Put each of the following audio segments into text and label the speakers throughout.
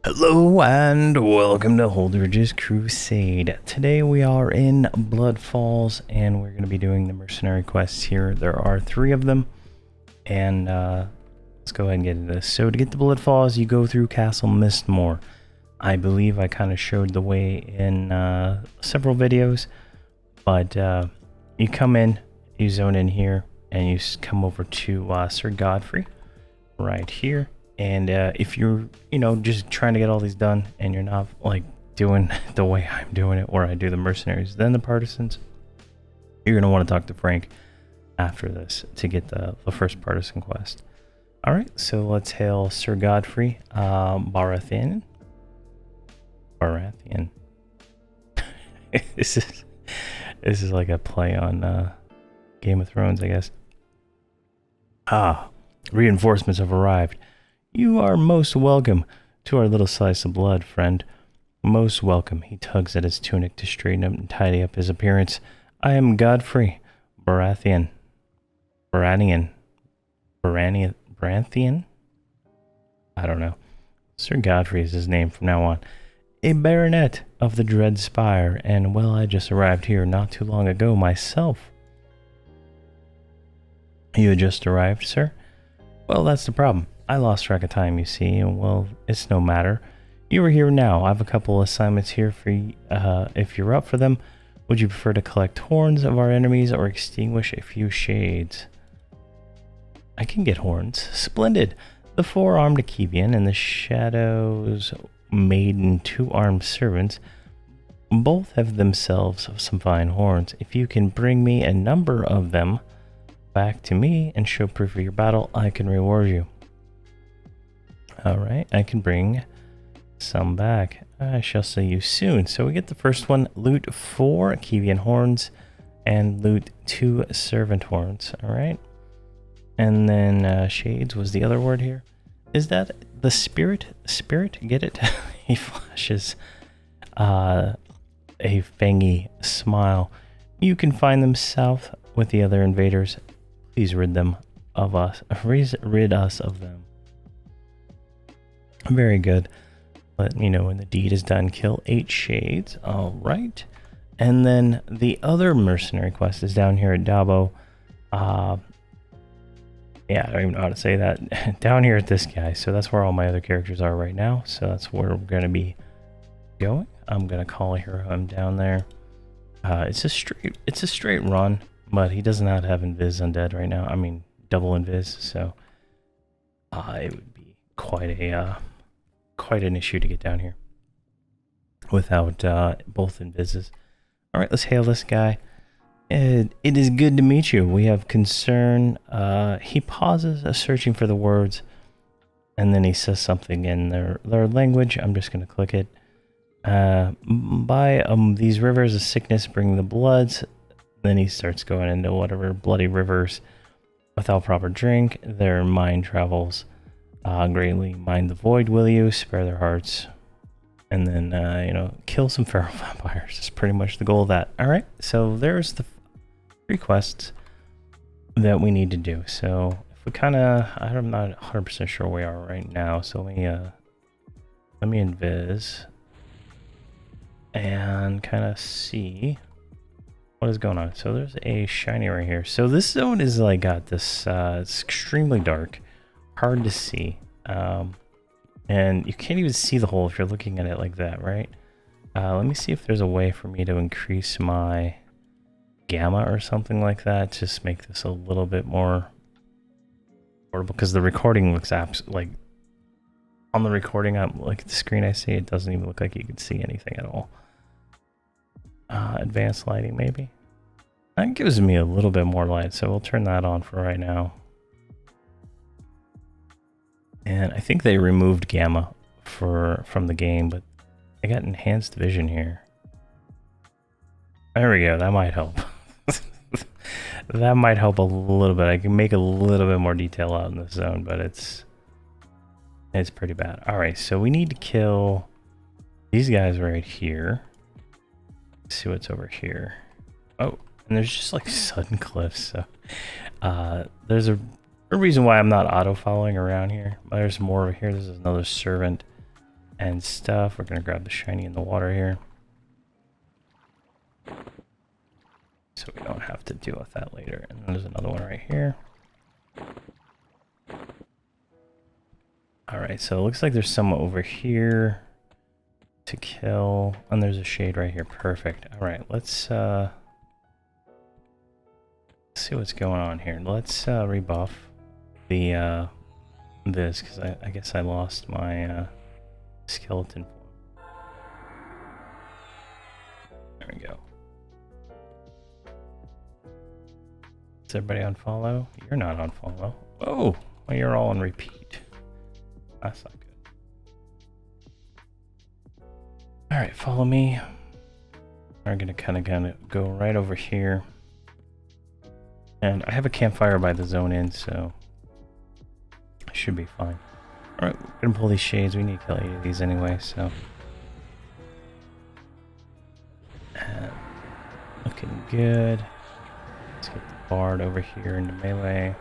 Speaker 1: Hello and welcome to Holdredge's Crusade. Today we are in Bloodfalls and we're going to be doing the mercenary quests here. There are 3 of them and let's go ahead and get into this. So to get to Bloodfalls you go through Castle Mistmore. I believe I kind of showed the way in several videos, but you come in, you zone in here and you come over to Sir Godfrey right here. And if you're, just trying to get all these done and you're not like doing the way I'm doing it, or I do the mercenaries, then the partisans, you're going to want to talk to Frank after this to get the first partisan quest. All right, so let's hail Sir Godfrey Baratheon. This is like a play on Game of Thrones, I guess. Reinforcements have arrived. You are most welcome to our little slice of blood, friend. Most welcome. He tugs at his tunic to straighten up and tidy up his appearance. I am Godfrey Baratheon. Baranthian? I don't know. Sir Godfrey is his name from now on. A baronet of the Dread Spire, and well, I just arrived here not too long ago myself. You had just arrived, sir? Well, that's the problem. I lost track of time, you see, and well, it's no matter. You are here now. I have a couple assignments here for you. If you're up for them, would you prefer to collect horns of our enemies or extinguish a few shades? I can get horns. Splendid. The 4-armed Akevian and the Shadow's maiden 2-armed servants both have themselves some fine horns. If you can bring me a number of them back to me and show proof of your battle, I can reward you. Alright, I can bring some back. I shall see you soon. So we get the first one, loot 4 Akevian horns and loot 2 servant horns. Alright. And then shades was the other word here. Is that the spirit? Spirit? Get it? He flashes a fangy smile. You can find them south with the other invaders. Please rid us of them. Very good. Let me know when the deed is done. Kill 8 shades. All right. And then the other mercenary quest is down here at Dabo. Yeah, I don't even know how to say that. Down here at this guy. So that's where all my other characters are right now. So that's where we're going to be going. I'm going to call a hero. I'm down there. It's a straight run, but he does not have invis undead right now. I mean, double invis. So it would be quite an issue to get down here without both invises. All right, let's hail this guy. It is good to meet you. We have concern. He pauses, searching for the words, and then he says something in their language. I'm just going to click it. By these rivers of sickness bring the bloods. Then he starts going into whatever bloody rivers without proper drink. Their mind travels greatly. Mind the void, will you? Spare their hearts. And then, kill some feral vampires. Is pretty much the goal of that. All right, so there's the 3 quests that we need to do. So if we I'm not 100% sure where we are right now. So let me invis and kind of see what is going on. So there's a shiny right here. So this zone is like got this, it's extremely dark. Hard to see, and you can't even see the hole if you're looking at it like that, right? Let me see if there's a way for me to increase my gamma or something like that. Just make this a little bit more portable, because the recording looks like on the recording, like at the screen I see, it doesn't even look like you can see anything at all. Advanced lighting, maybe that gives me a little bit more light, so we'll turn that on for right now. And I think they removed gamma from the game, but I got enhanced vision here. There we go. That might help. That might help a little bit. I can make a little bit more detail out in this zone, but it's pretty bad. All right, so we need to kill these guys right here. Let's see what's over here. Oh, and there's just like sudden cliffs. So there's a reason why I'm not auto following around here. There's more over here. This is another servant. and stuff. We're gonna grab the shiny in the water here, so we don't have to deal with that later. And there's another one right here. Alright, so it looks like there's some over here to kill. And there's a shade right here. Perfect. Alright, let's see what's going on here. Let's rebuff the this, because I guess I lost my skeleton form. There we go. Is everybody on follow? You're not on follow. Oh, well, you're all on repeat. That's not good. Alright, follow me. We're gonna kind of go right over here. And I have a campfire by the zone in, so I should be fine. Alright, we're gonna pull these shades. We need to kill 8 of these anyway, so. Looking good. Let's get the bard over here into melee.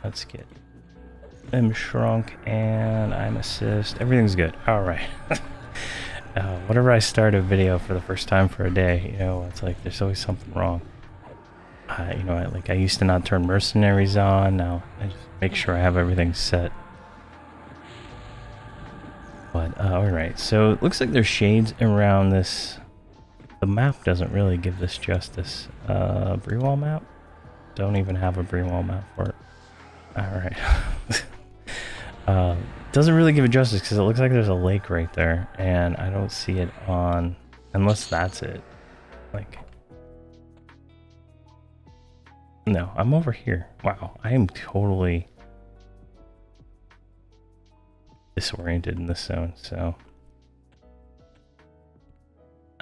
Speaker 1: Let's get them shrunk, and I'm assist. Everything's good. Alright. Whenever I start a video for the first time for a day, you know, it's like there's always something wrong. You know, I used to not turn mercenaries on. Now I just make sure I have everything set. But alright, so it looks like there's shades around this. The map doesn't really give this justice. Brewall map? Don't even have a Brewall map for it. Alright. Doesn't really give it justice because it looks like there's a lake right there, and I don't see it on, unless that's it. Like, no, I'm over here. Wow, I am totally disoriented in this zone, so.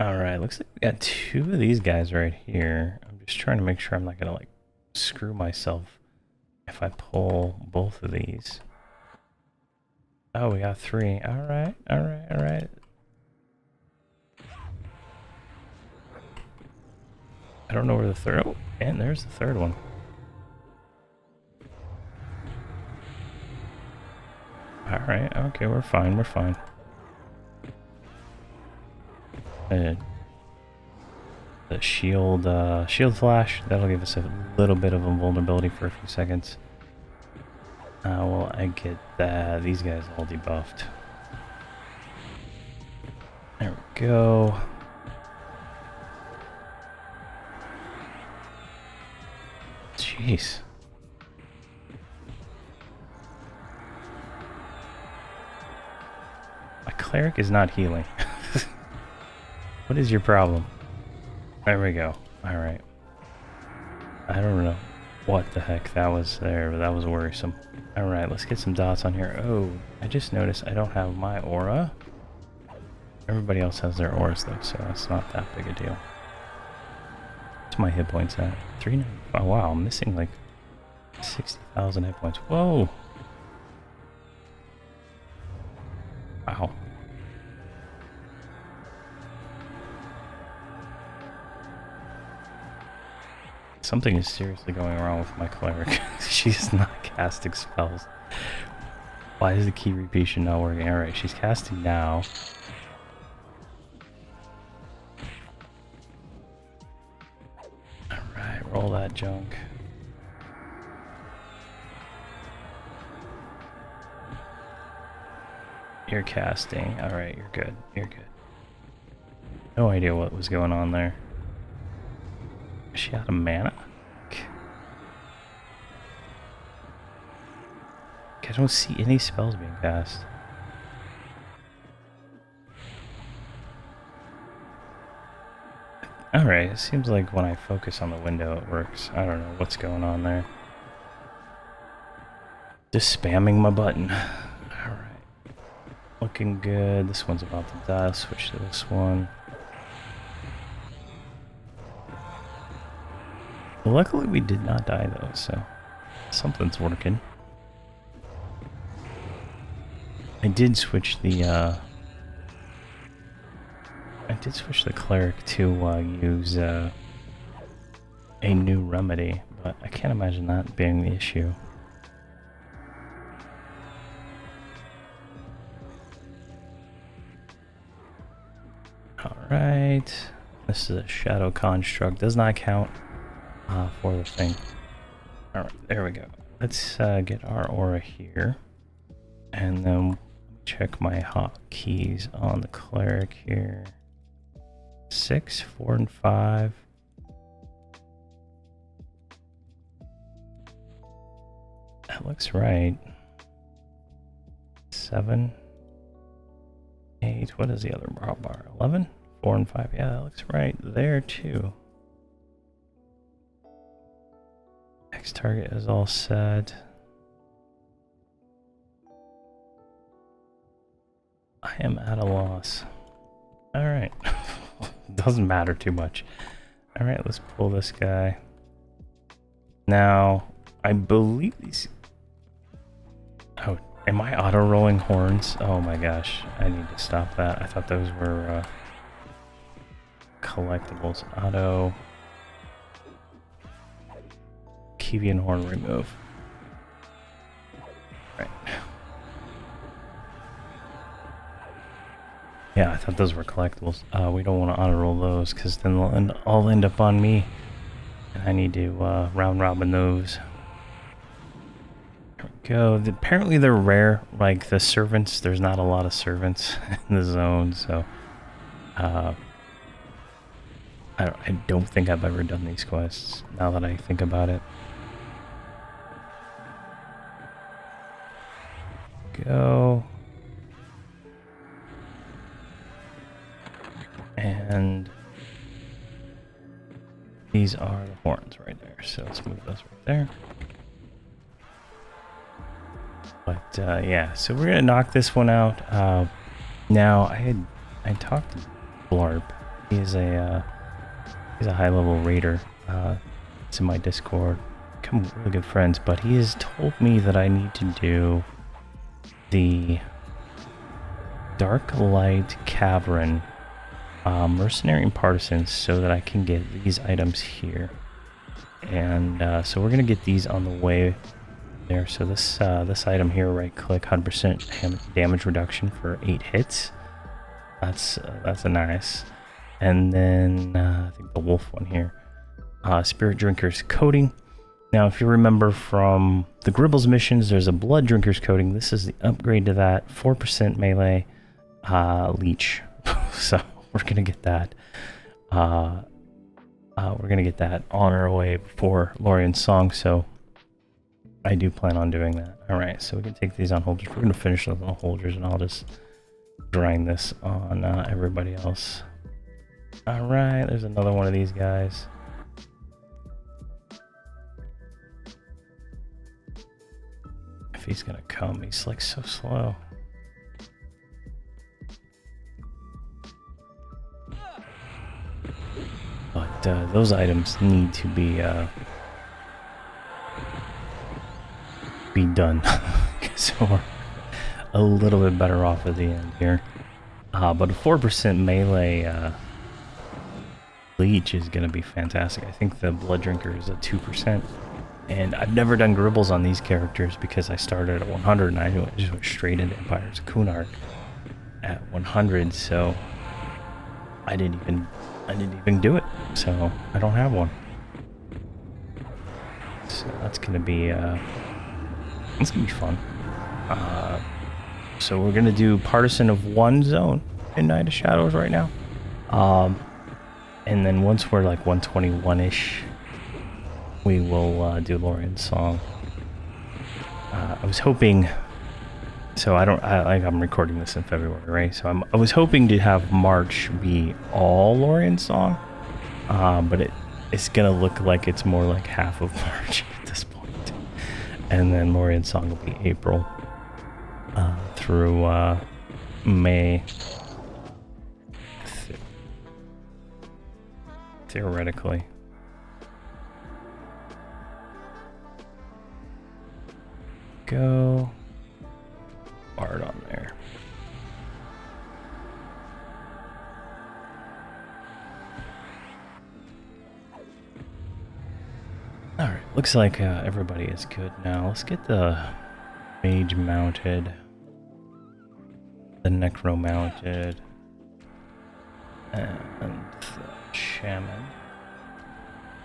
Speaker 1: Alright, looks like we got 2 of these guys right here. I'm just trying to make sure I'm not gonna, like, screw myself if I pull both of these. Oh, we got 3. Alright, alright, alright. I don't know where the third... Oh, and there's the third one. Alright, okay, we're fine, we're fine. The shield flash, that'll give us a little bit of invulnerability for a few seconds. Well, I get these guys all debuffed. There we go. Jeez. My cleric is not healing. What is your problem? There we go. Alright. I don't know what the heck that was there, but that was worrisome. Alright, let's get some dots on here. Oh, I just noticed I don't have my aura. Everybody else has their auras though, so that's not that big a deal. What's my hit points at? 395. Oh wow, I'm missing like 60,000 hit points. Whoa! Wow. Something is seriously going wrong with my cleric. She's not casting spells. Why is the key repetion not working? Alright, she's casting now. Alright, roll that junk. You're casting. Alright, you're good. You're good. No idea what was going on there. Is she out of mana? I don't see any spells being cast. Alright, it seems like when I focus on the window it works. I don't know what's going on there. Just spamming my button. Alright. Looking good. This one's about to die. I'll switch to this one. Well, luckily we did not die though, so something's working. I did switch the cleric to use a new remedy, but I can't imagine that being the issue. Right. This is a shadow construct. Does not count for the thing. Alright, there we go. Let's get our aura here. And then check my hotkeys on the cleric here. 6, 4, and 5. That looks right. 7, 8. What is the other bar? 11, 4, and 5. Yeah, that looks right there too. Next target is all set. I am at a loss. Alright. Doesn't matter too much. Alright, let's pull this guy. Now, I believe these... Oh, am I auto-rolling horns? Oh my gosh, I need to stop that. I thought those were collectibles. Auto... Kivian horn remove. Right. Yeah, I thought those were collectibles. We don't want to auto-roll those because then they'll all end up on me. And I need to round robin those. There we go. Apparently they're rare. Like the servants, there's not a lot of servants in the zone, so... I don't think I've ever done these quests, now that I think about it. Go. And these are the horns right there, so let's move those right there. But yeah, so we're gonna knock this one out. Now I talked to Blarp. He's a high level raider. It's in my Discord. Become really good friends, but he has told me that I need to do the Dark Light Cavern Mercenary and Partisans so that I can get these items here. And so we're gonna get these on the way there. So this item here, right click, 100% damage reduction for 8 hits. That's a nice. And then I think the wolf one here, Spirit Drinker's Coating. Now, if you remember from the Gribbles missions, there's a Blood Drinker's Coating. This is the upgrade to that, 4% melee leech. So we're gonna get that. We're gonna get that on our way before Lorian's Song. So I do plan on doing that. All right, so we can take these on Holdredge. We're gonna finish those on Holdredge, and I'll just grind this on everybody else. All right, there's another one of these guys. If he's gonna come, he's like so slow. But those items need to be done. So we're a little bit better off at the end here. But a 4% melee leech is going to be fantastic. I think the Blood Drinker is a 2%. And I've never done Gribbles on these characters because I started at 100 and I just went straight into Empire's Kunark at 100. So I didn't even do it. So I don't have one. So that's going to be fun. So we're going to do Partisan of one zone in Night of Shadows right now. And then once we're like 121-ish, we will do Lorian's Song. I was hoping, so I'm recording this in February, right? So I was hoping to have March be all Lorian's Song, but it's gonna look like it's more like half of March at this point. And then Lorian's Song will be April through May. Theoretically. Go. Bard on there. Alright, looks like everybody is good now. Let's get the mage mounted. The necro mounted. And shaman.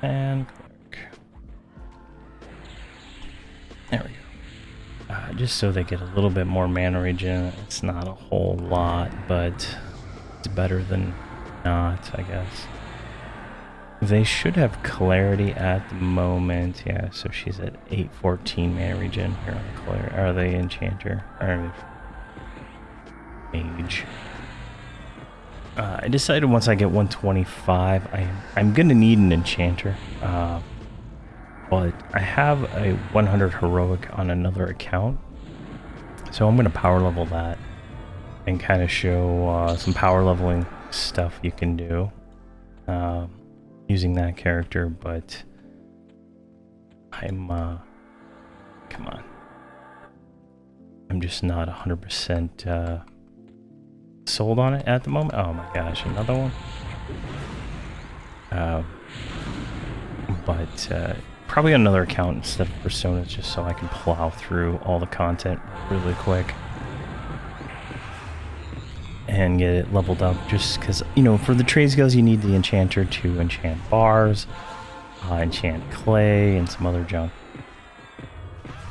Speaker 1: And cleric. There we go. Just so they get a little bit more mana regen. It's not a whole lot, but it's better than not, I guess. They should have clarity at the moment. Yeah, so she's at 814 mana regen here on the cleric. Are they enchanter? Or mage? I decided once I get 125, I'm gonna need an enchanter. But I have a 100 heroic on another account, so I'm going to power level that and kind of show some power leveling stuff you can do using that character. But I'm come on, I'm just not 100% sold on it at the moment. Oh my gosh, another one. But probably another account instead of Personas, just so I can plow through all the content really quick and get it leveled up. Just because, you know, for the trade skills, you need the enchanter to enchant bars, enchant clay, and some other junk.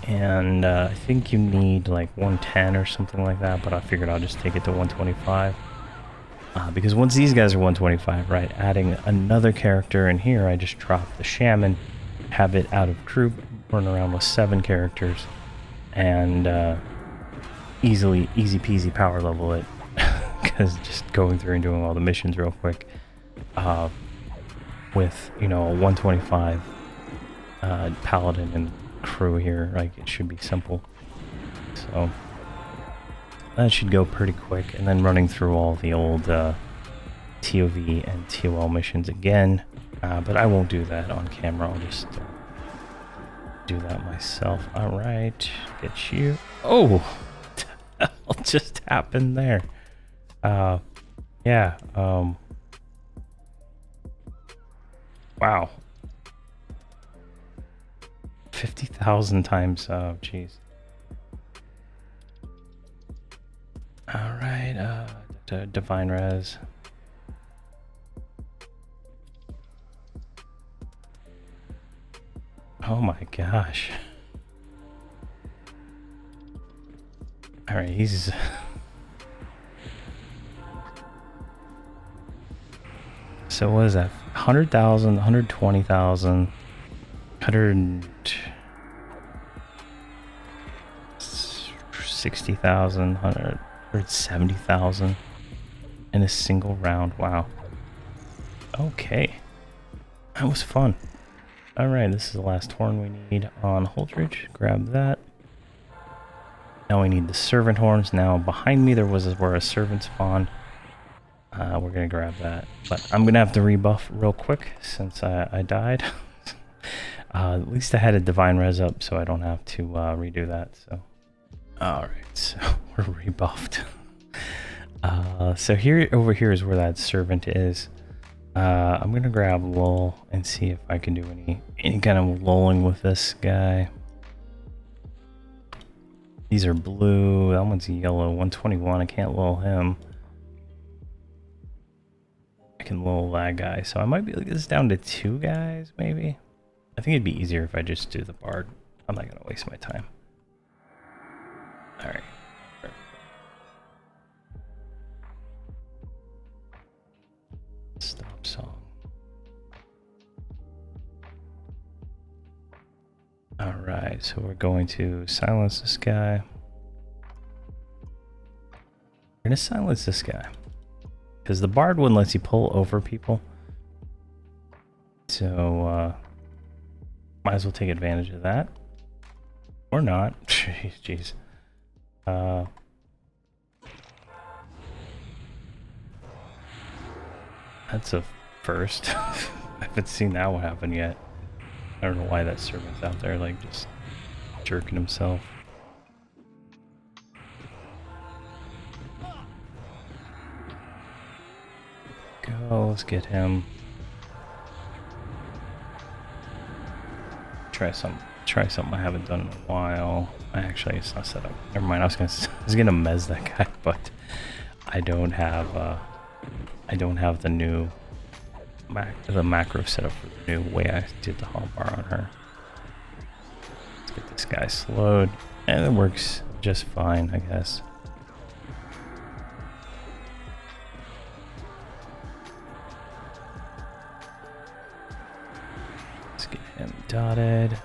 Speaker 1: And I think you need like 110 or something like that, but I figured I'll just take it to 125. Because once these guys are 125, right, adding another character in here, I just drop the shaman, have it out of group, run around with 7 characters, and easy peasy power level it. Because just going through and doing all the missions real quick with, you know, a 125 paladin and crew here, like, it should be simple. So that should go pretty quick, and then running through all the old TOV and ToL missions again, but I won't do that on camera. I'll just do that myself. Alright, get you. Oh! What the hell just happened there? Yeah, wow. 50,000 times, oh jeez. Alright, divine res. Oh my gosh. Alright, he's... So what is that? 100,000, 120,000, 160,000, 170,000 in a single round. Wow. Okay. That was fun. Alright, this is the last horn we need on Holdredge. Grab that. Now we need the servant horns. Now behind me there was where a servant spawned. We're gonna grab that. But I'm gonna have to rebuff real quick since I died. At least I had a divine res up so I don't have to redo that. So, alright, so we're rebuffed. So here, over here is where that servant is. I'm gonna grab lull and see if I can do any kind of lulling with this guy. These are blue. That one's yellow. 121. I can't lull him. I can lull that guy. So I might be able to get this down to 2 guys, maybe. I think it'd be easier if I just do the bard. I'm not gonna waste my time. All right. Stop song. All right, so we're going to silence this guy. We're gonna silence this guy because the bard one lets you pull over people. So might as well take advantage of that, or not. Jeez. That's a first. I haven't seen that one happen yet. I don't know why that servant's out there, like, just jerking himself. Go, let's get him. Try something I haven't done in a while. Actually, it's not set up. Never mind. I was gonna mez that guy, but I don't have I don't have the new the macro set up for the new way I did the hotbar on her. Let's get this guy slowed, and it works just fine, I guess. Let's get him dotted.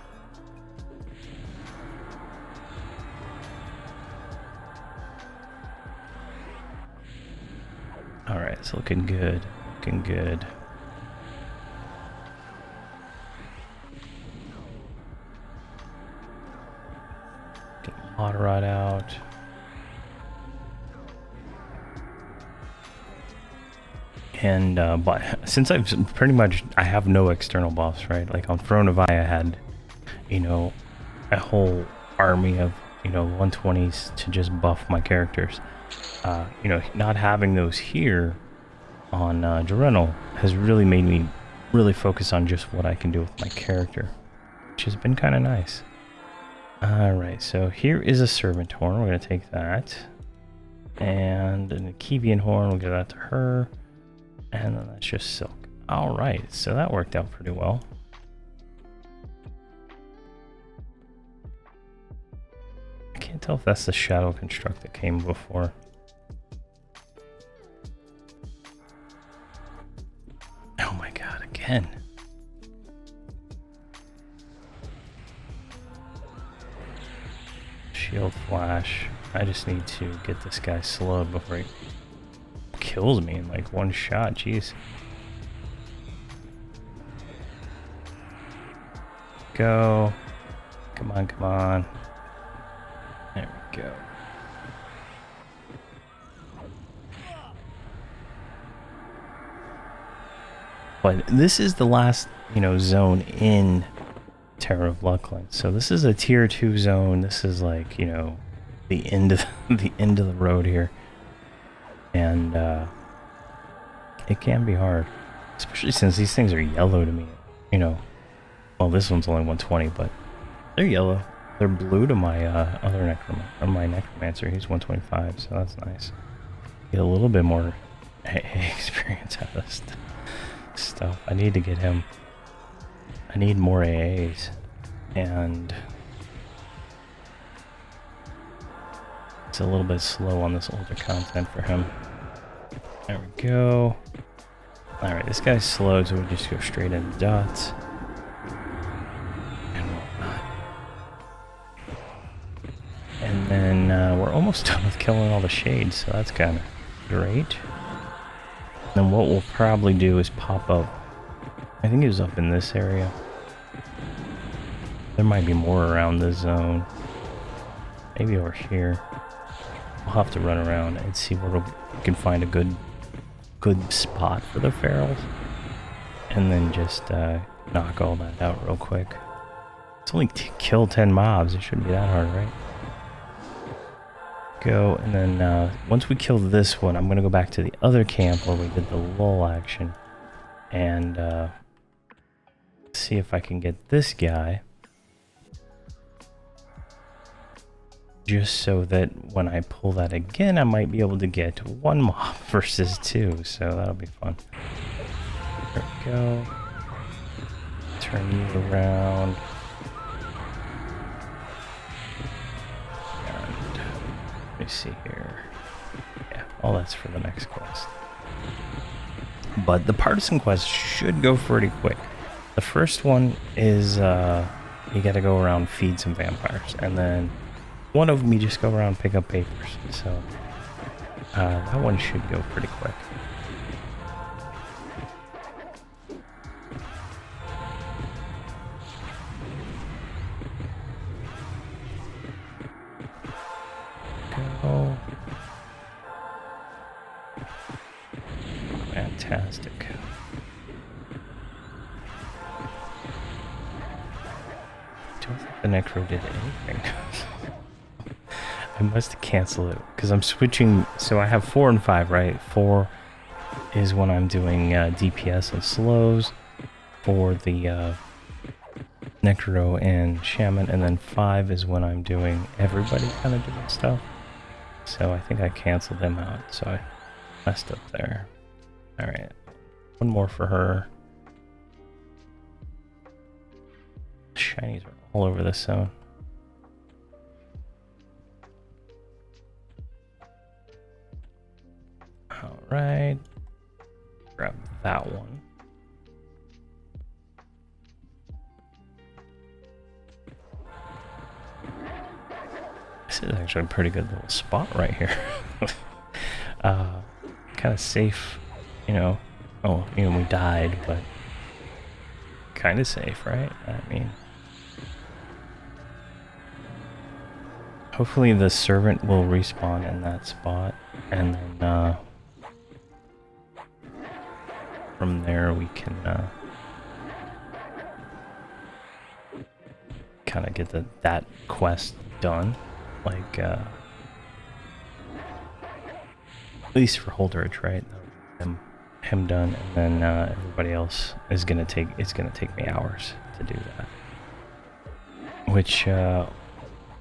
Speaker 1: All right, it's looking good, looking good. Get hot rod out. And but since I've pretty much, I have no external buffs, right? Like on Throne of I had, you know, a whole army of, you know, 120s to just buff my characters. You know, not having those here on Gerenal has really made me really focus on just what I can do with my character, which has been kind of nice. Alright, so here is a servant horn. We're going to take that. And an Akivian horn, we'll give that to her. And then that's just silk. Alright, so that worked out pretty well. I can't tell if that's the shadow construct that came before. Oh my god, again. Shield flash. I just need to get this guy slowed before he kills me in like one shot. Jeez. Go. Come on, come on. There we go. But this is the last, you know, zone in Terror of Lucklin. So this is a tier 2 zone. This is like, you know, the end of the end of the road here. And it can be hard, especially since these things are yellow to me. You know, well, this one's only 120, but they're yellow. They're blue to my other necromancer. He's 125, so that's nice. Get a little bit more experience out of this stuff. I need to get him. I need more AAs, and it's a little bit slow on this older content for him. There we go. Alright, this guy's slowed, so we just go straight into dots. And whatnot. And then we're almost done with killing all the shades, so that's kind of great. And then what we'll probably do is pop up. I think it was up in this area. There might be more around this zone. Maybe over here. We'll have to run around and see where we can find a good spot for the ferals, and then just knock all that out real quick. It's only kill 10 mobs. It shouldn't be that hard, right? Go, and then once we kill this one, I'm gonna go back to the other camp where we did the lull action, and see if I can get this guy, just so that when I pull that again, I might be able to get one mob versus two, so that'll be fun. There we go. Turn you around. And let me see here. Yeah, all that's for the next quest. But the partisan quest should go pretty quick. The first one is you gotta go around feed some vampires, and then one of them you just go around pick up papers, so that one should go pretty quick. Go. Fantastic. Don't think the Necro did anything. I must cancel it because I'm switching. So I have 4 and 5, right? 4 is when I'm doing DPS and slows for the Necro and Shaman, and then 5 is when I'm doing everybody kind of doing stuff. So I think I canceled them out, so I messed up there. Alright. One more for her. Shinies are all over this zone. Alright. Grab that one. This is actually a pretty good little spot right here. Kind of safe, you know. Oh, you know, we died, but kind of safe, right? I mean, hopefully the servant will respawn in that spot, and then from there we can kind of get that quest done, like at least for Holdredge, right? Him done, and then everybody else is gonna take. It's gonna take me hours to do that, which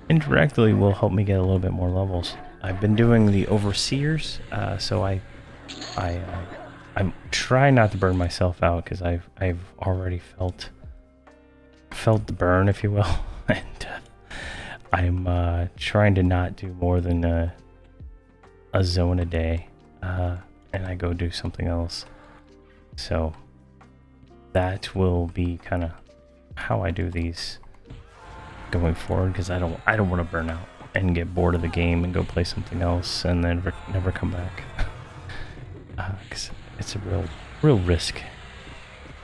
Speaker 1: indirectly will help me get a little bit more levels. I've been doing the overseers, so I'm trying not to burn myself out because I've already felt the burn, if you will, and I'm trying to not do more than a zone a day, and I go do something else. So that will be kind of how I do these going forward, because I don't want to burn out and get bored of the game and go play something else and then never come back. Because it's a real risk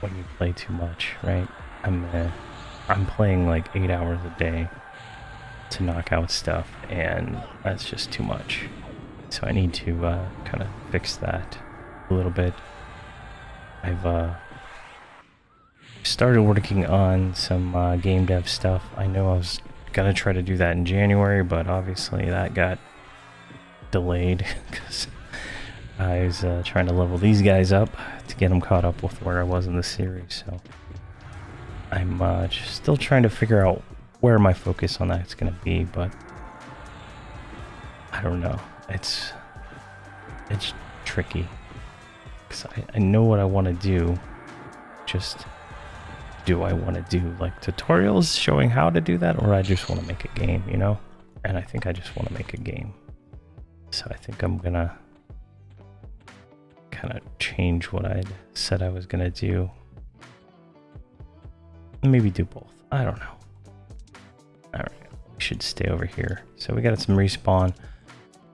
Speaker 1: when you play too much, right? I'm playing like 8 hours a day to knock out stuff, and that's just too much. So I need to kind of fix that a little bit. I've started working on some game dev stuff. I know I was gonna try to do that in January, but obviously that got delayed because I was trying to level these guys up to get them caught up with where I was in the series. So I'm just still trying to figure out where my focus on that's gonna be, but I don't know. It's tricky because I know what I want to do. Just do I want to do like tutorials showing how to do that, or I just want to make a game, you know? And I think I just want to make a game. So I think I'm gonna kind of change what I said I was gonna do. Maybe do both. I don't know. All right, we should stay over here. So we got some respawn.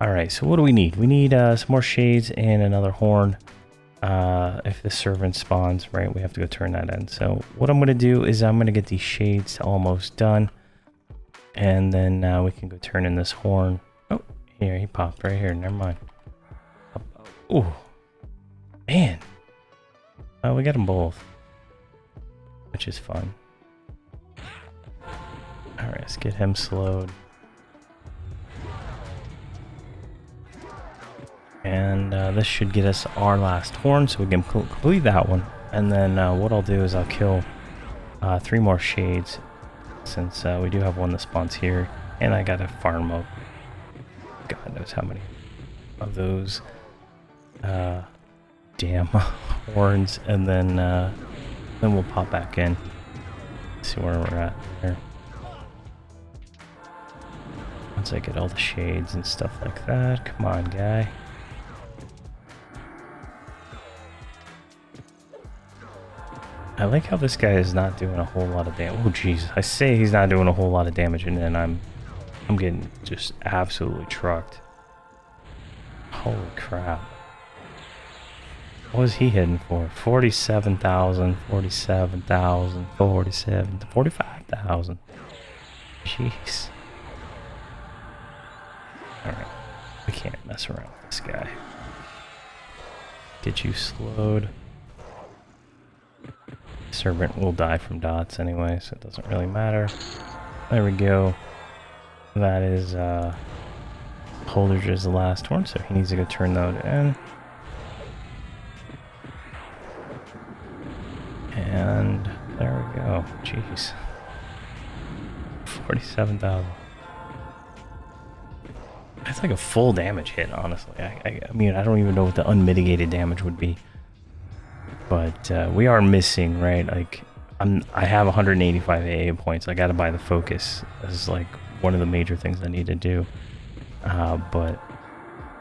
Speaker 1: All right, so what do we need? We need some more shades and another horn. If the servant spawns, right, we have to go turn that in. So what I'm going to do is I'm going to get these shades almost done. And then we can go turn in this horn. Oh, here, he popped right here. Never mind. Oh, man. We got them both, which is fun. All right, let's get him slowed. And this should get us our last horn, so we can complete that one. And then what I'll do is I'll kill 3 more shades, since we do have one that spawns here. And I gotta farm up God knows how many of those damn horns, and then we'll pop back in, see where we're at there. Once I get all the shades and stuff like that. Come on, guy. I like how this guy is not doing a whole lot of damage. Oh jeez, I say he's not doing a whole lot of damage, and then I'm getting just absolutely trucked. Holy crap. What was he hitting for? 47,000, 47,000, 47, 45,000. Jeez. Alright, we can't mess around with this guy. Get you slowed. Servant will die from dots anyway, so it doesn't really matter. There we go. That is Holdredge's last horn, so he needs to go turn that in. And there we go. Jeez. 47,000. That's like a full damage hit, honestly. I mean, I don't even know what the unmitigated damage would be. But we are missing, right? Like I have 185 AA points. I got to buy the focus. This is like one of the major things I need to do. But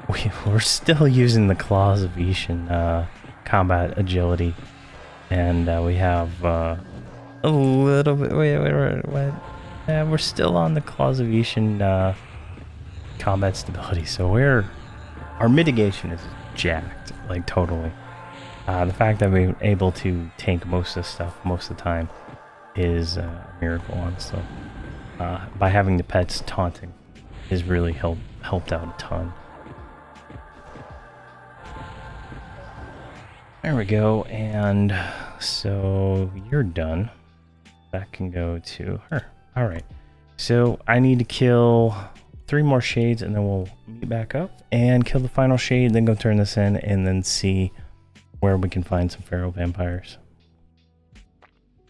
Speaker 1: we're still using the Claws of Ishin combat agility, and we have a little bit. Wait. We're still on the Claws of Ishin combat stability, so our mitigation is jacked, like totally. The fact that we're able to tank most of the stuff most of the time is a miracle, honestly. By having the pets taunting has really helped out a ton. There we go, and so you're done. That can go to her. Alright, so I need to kill 3 more shades and then we'll meet back up and kill the final shade, then go turn this in and then see where we can find some feral vampires.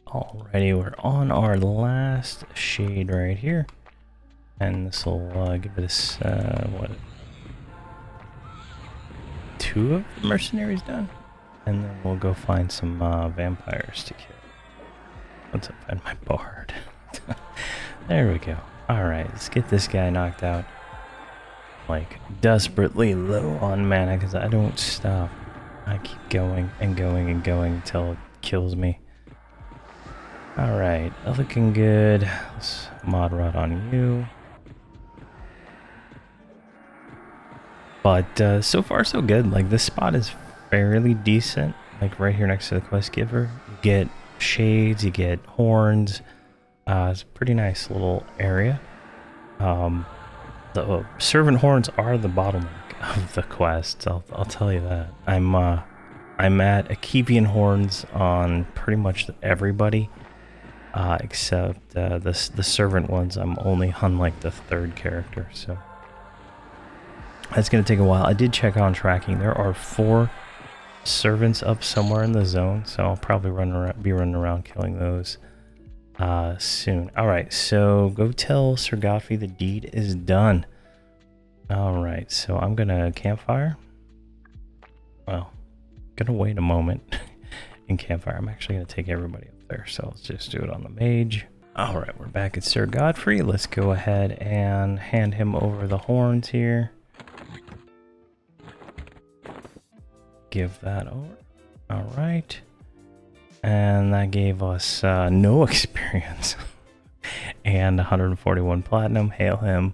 Speaker 1: Alrighty, we're on our last shade right here. And this will give us, what? 2 of the mercenaries done? And then we'll go find some vampires to kill. Once I find my bard. There we go. Alright, let's get this guy knocked out. Like, desperately low on mana because I don't stop. I keep going and going and going until it kills me. Alright, looking good. Let's mod rod on you. But so far so good. Like, this spot is fairly decent. Like right here next to the quest giver. You get shades, you get horns. It's a pretty nice little area. The servant horns are the bottleneck of the quests. I'll tell you that. I'm at Akivian horns on pretty much everybody, except the servant ones. I'm only on like the 3rd character, so that's gonna take a while. I did check on tracking. There are 4 servants up somewhere in the zone, so I'll probably be running around killing those soon. Alright, so go tell Sir Godfrey the deed is done. Alright, so I'm gonna campfire. Well, gonna wait a moment in campfire. I'm actually gonna take everybody up there, so let's just do it on the mage. Alright, we're back at Sir Godfrey. Let's go ahead and hand him over the horns here. Give that over. Alright. And that gave us no experience. And 141 platinum. Hail him.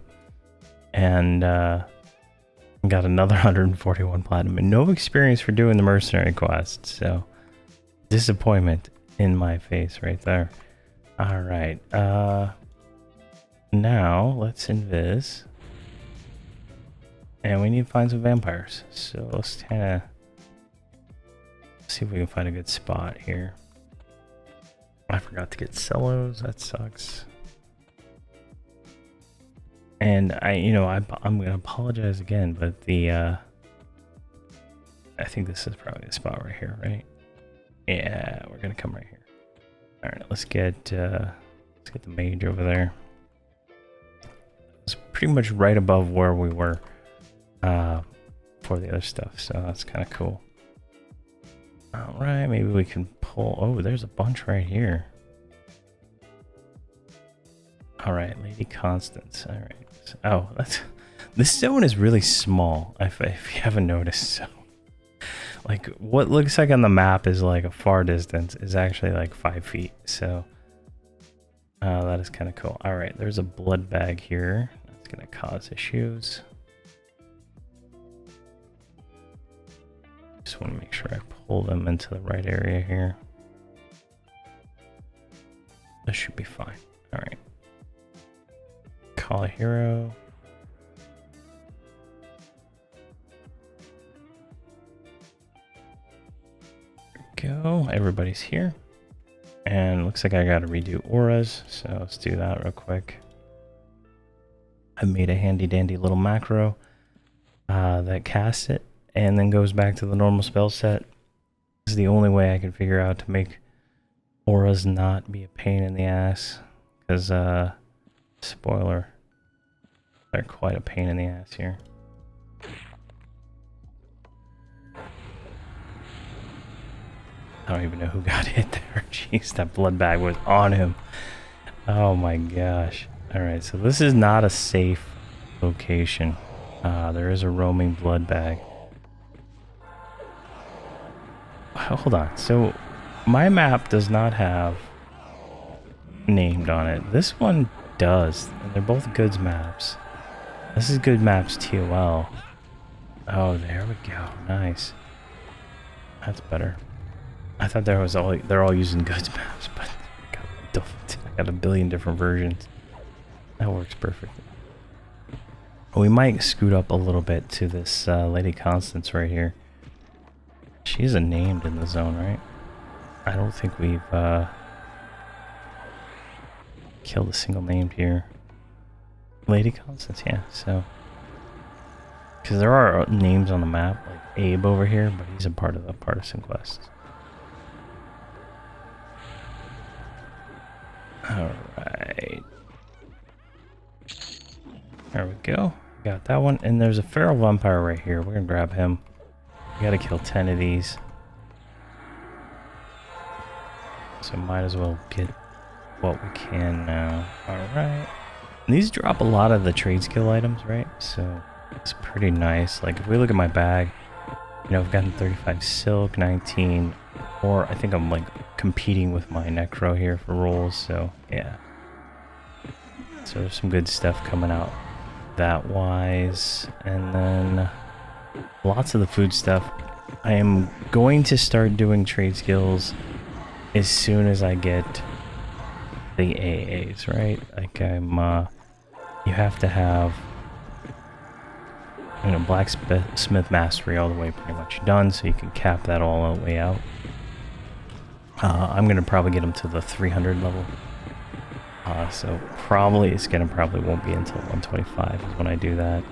Speaker 1: And got another 141 platinum. And no experience for doing the mercenary quest. So, disappointment in my face right there. Alright. Now, let's invis. And we need to find some vampires. So, let's kind of see if we can find a good spot here. I forgot to get cellos. That sucks. And I'm gonna apologize again, but I think this is probably the spot right here, right? Yeah, we're gonna come right here. All right, let's get the mage over there. It's pretty much right above where we were for the other stuff, so that's kind of cool. Alright, maybe we can pull... Oh, there's a bunch right here. Alright, Lady Constance. Alright. Oh, this zone is really small, if you haven't noticed. So, like, what looks like on the map is like a far distance is actually like 5 feet. So, that is kind of cool. Alright, there's a blood bag here. That's going to cause issues. Just want to make sure I pull them into the right area here. This should be fine. Alright. Call a hero. There we go. Everybody's here. And looks like I gotta redo auras, so let's do that real quick. I made a handy dandy little macro that casts it and then goes back to the normal spell set. This is the only way I can figure out to make auras not be a pain in the ass, because spoiler, they're quite a pain in the ass here. I don't even know who got hit there. Jeez, that blood bag was on him. Oh my gosh. Alright, so this is not a safe location. There is a roaming blood bag. Hold on. So my map does not have named on it. This one does. And they're both goods maps. This is good maps ToL. Oh, there we go. Nice. That's better. I thought they're all using goods maps, but I got a billion different versions. That works perfectly. We might scoot up a little bit to this Lady Constance right here. She isn't named in the zone, right? I don't think we've killed a single named here. Lady Constance, yeah, so. Because there are names on the map, like Abe over here, but he's a part of the partisan quests. Alright. There we go. Got that one. And there's a feral vampire right here. We're gonna grab him. We gotta kill 10 of these. So might as well get what we can now. Alright. These drop a lot of the trade skill items, right? So it's pretty nice. Like if we look at my bag, you know, I've gotten 35 silk, 19, or I think I'm like competing with my necro here for rolls, so yeah. So there's some good stuff coming out that wise. And then lots of the food stuff. I am going to start doing trade skills as soon as I get the AAs, right? Like you have to have, you know, blacksmith mastery all the way pretty much done, so you can cap that all the way out. I'm gonna probably get them to the 300 level. So probably won't be until 125 is when I do that.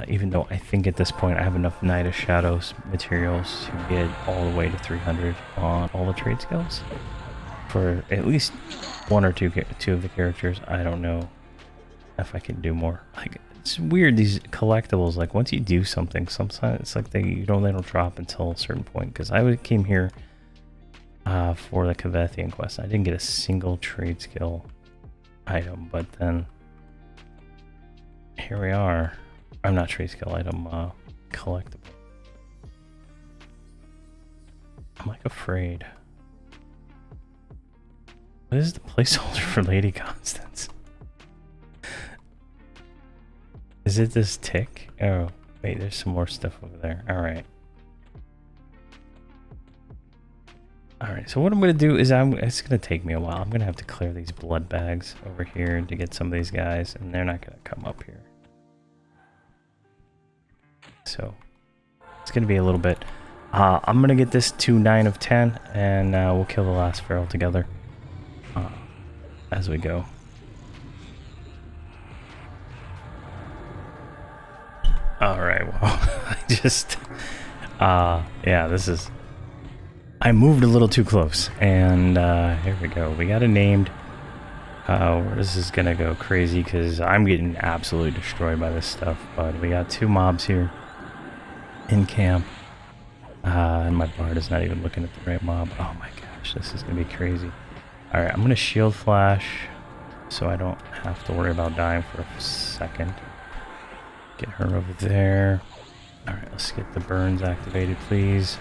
Speaker 1: Even though I think at this point I have enough Night of Shadows materials to get all the way to 300 on all the trade skills. For at least one or two of the characters. I don't know if I can do more. Like, it's weird, these collectibles, like once you do something, sometimes it's like they don't drop until a certain point. Because I came here for the Kavethian quest. I didn't get a single trade skill item, but then here we are. I'm not trade skill item, collectible. I'm like afraid. What is the placeholder for Lady Constance? Is it this tick? Oh, wait, there's some more stuff over there. Alright. Alright, so what I'm going to do is it's going to take me a while. I'm going to have to clear these blood bags over here to get some of these guys, and they're not going to come up here. So, it's going to be a little bit. I'm going to get this to 9 of 10, and we'll kill the last feral together as we go. Alright, well, I just... yeah, this is... I moved a little too close, and here we go. We got it named. This is gonna go crazy because I'm getting absolutely destroyed by this stuff. But we got 2 mobs here in camp, and my bard is not even looking at the right mob. Oh my gosh, this is gonna be crazy. All right, I'm gonna shield flash so I don't have to worry about dying for a second. Get her over there. All right, let's get the burns activated, please.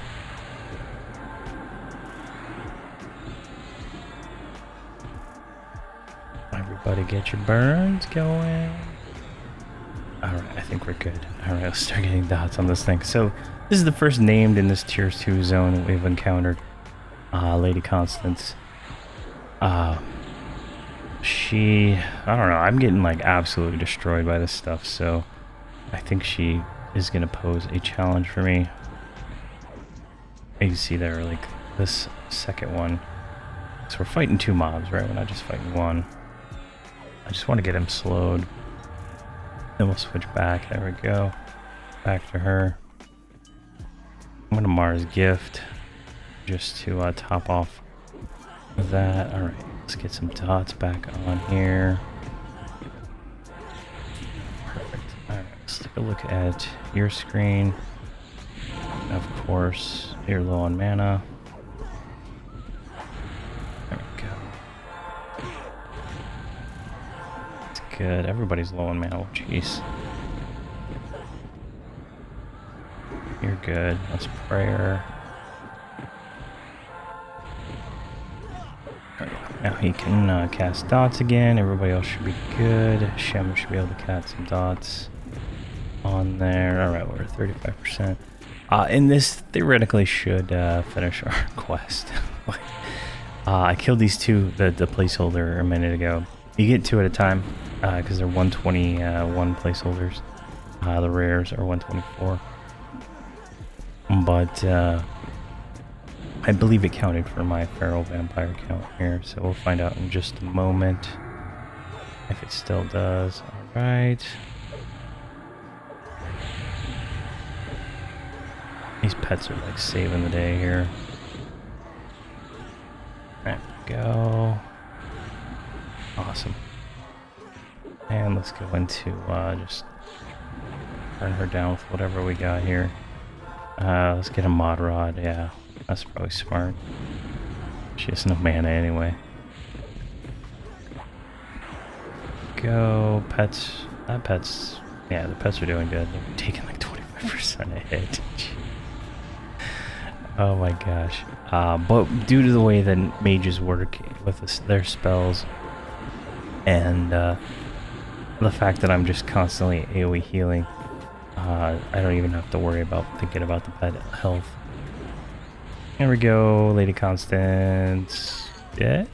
Speaker 1: Everybody get your burns going. Alright, I think we're good. Alright, let's start getting dots on this thing. So, this is the first named in this tier 2 zone that we've encountered. Lady Constance. I don't know, I'm getting like absolutely destroyed by this stuff, so I think she is going to pose a challenge for me. You can see there, like, this second one. So we're fighting 2 mobs, right? We're not just fighting one. I just want to get him slowed. Then we'll switch back. There we go. Back to her. I'm going to Mars Gift just to top off that. Alright, let's get some dots back on here. Perfect. Alright, let's take a look at your screen. Of course, you're low on mana. There we go. It's good. Everybody's low on mana. Oh, jeez. You're good. Let's prayer. Now he can cast dots again. Everybody else should be good. Shem should be able to cast some dots on there. Alright, we're at 35%. And this theoretically should finish our quest. I killed these two, the placeholder, a minute ago. You get two at a time because they're 121 placeholders. The rares are 124. But I believe it counted for my feral vampire count here, so we'll find out in just a moment if it still does. Alright. These pets are like saving the day here. There we go. Awesome. And let's go into just burn her down with whatever we got here. Let's get a mod rod, yeah. That's probably smart. She has no mana anyway. Go, pets. Pets. Yeah, the pets are doing good. They're taking like 25% a hit. Oh my gosh. But due to the way that mages work with their spells, and the fact that I'm just constantly AoE healing, I don't even have to worry about thinking about the pet health. There we go, Lady Constance dead.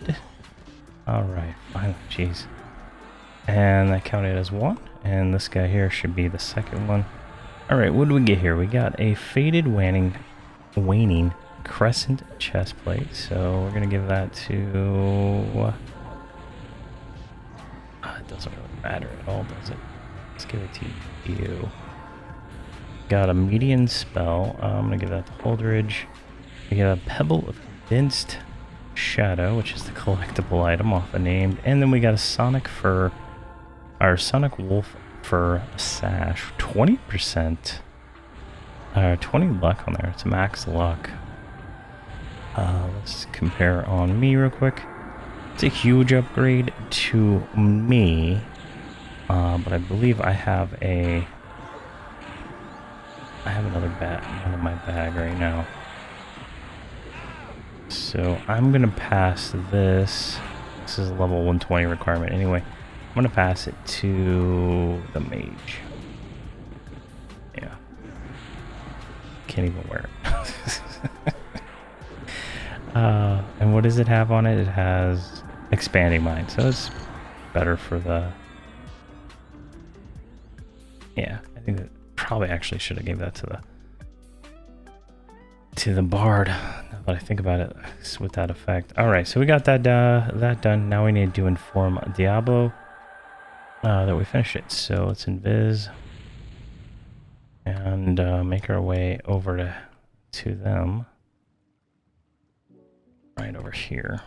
Speaker 1: Alright, finally, jeez. And that counted as one, and this guy here should be the second one. Alright, what do we get here? We got a faded waning crescent chest plate, so we're gonna give that to... it doesn't really matter at all, does it? Let's give it to you. Got a median spell. I'm gonna give that to Holdredge. We got a Pebble of Condensed Shadow, which is the collectible item off the name, and then we got a Sonic Fur, our Sonic Wolf Fur Sash, 20%, 20 luck on there. It's max luck. Let's compare on me real quick. It's a huge upgrade to me, but I believe I have another one in my bag right now. So I'm gonna pass this. This is a level 120 requirement anyway. I'm gonna pass it to the mage. Yeah. Can't even wear it. And what does it have on it? It has expanding mind, so it's better for the... Yeah, I think that probably actually should have gave that to the bard. Now that I think about it, it's with that effect. All right, so we got that done. Now we need to inform Diablo that we finished it. So let's invis and make our way over to them. Right over here.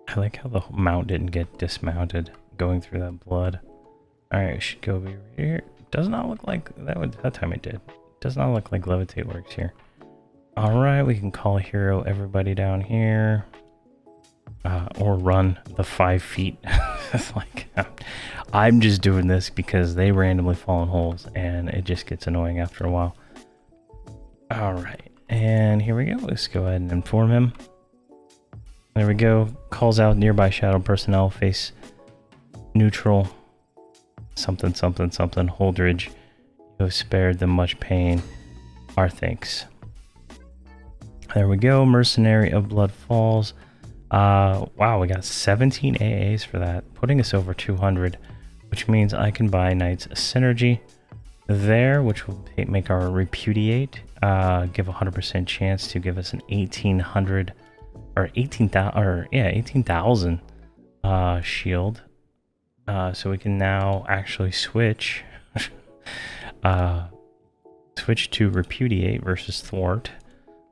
Speaker 1: I like how the mount didn't get dismounted going through that blood. Alright, we should go over here. Does not look like that time it did. Does not look like levitate works here. Alright, we can call hero everybody down here. Or run the 5 feet. Like, I'm just doing this because they randomly fall in holes and it just gets annoying after a while. Alright, and here we go. Let's go ahead and inform him. There we go. Calls out nearby shadow personnel. Face neutral. Something, something, something. Holdredge. You have spared them much pain. Our thanks. There we go. Mercenary of Bloodfalls. Wow, we got 17 AAs for that. Putting us over 200. Which means I can buy Knight's Synergy there, which will make our Repudiate. Give 100% chance to give us an 1800 or 18,000 or yeah 18,000 shield. So we can now actually switch switch to Repudiate versus Thwart.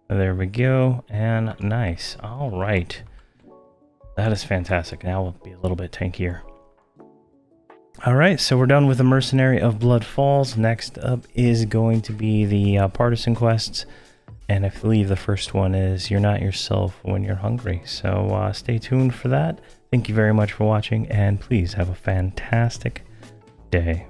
Speaker 1: There we go, and nice. All right, that is fantastic. Now we'll be a little bit tankier. All right, so we're done with the Mercenary of Bloodfalls. Next up is going to be the Partisan quests, and I believe the first one is You're Not Yourself When You're Hungry. So stay tuned for that. Thank you very much for watching, and please have a fantastic day.